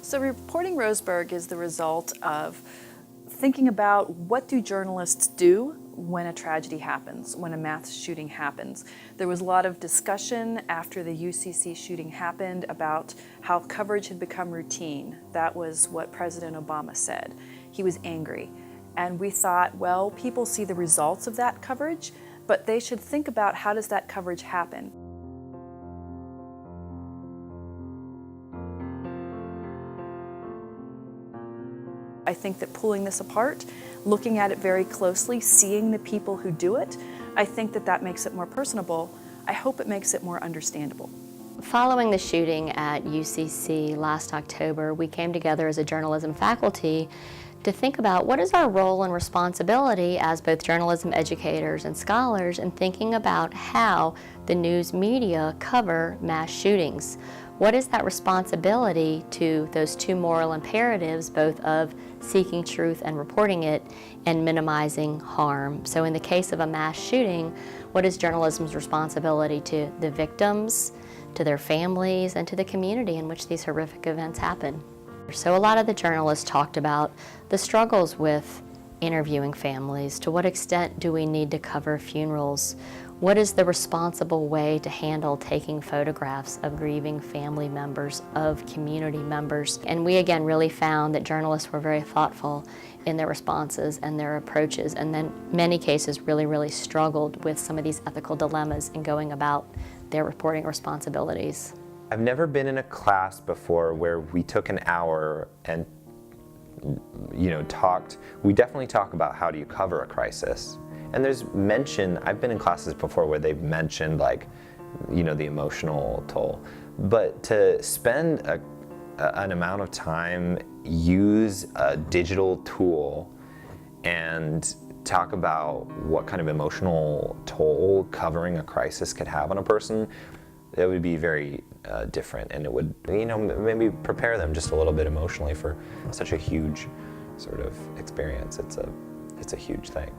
So reporting Roseburg is the result of thinking about what do journalists do when a tragedy happens, when a mass shooting happens. There was a lot of discussion after the UCC shooting happened about how coverage had become routine. That was what President Obama said. He was angry. And we thought, well, people see the results of that coverage, but they should think about how does that coverage happen. I think that pulling this apart, looking at it very closely, seeing the people who do it, I think that that makes it more personable. I hope it makes it more understandable. Following the shooting at UCC last October, we came together as a journalism faculty to think about what is our role and responsibility as both journalism educators and scholars in thinking about how the news media cover mass shootings. What is that responsibility to those two moral imperatives, both of seeking truth and reporting it and minimizing harm? So in the case of a mass shooting, what is journalism's responsibility to the victims, to their families, and to the community in which these horrific events happen? So a lot of the journalists talked about the struggles with interviewing families. To what extent do we need to cover funerals? What is the responsible way to handle taking photographs of grieving family members, of community members? And we again really found that journalists were very thoughtful in their responses and their approaches, and then many cases really struggled with some of these ethical dilemmas in going about their reporting responsibilities. I've never been in a class before where we took an hour and we definitely talk about how do you cover a crisis. And there's mention, I've been in classes before where they've mentioned the emotional toll. But to spend an amount of time, use a digital tool and talk about what kind of emotional toll covering a crisis could have on a person, it would be very different, and it would maybe prepare them just a little bit emotionally for such a huge sort of experience. It's a huge thing.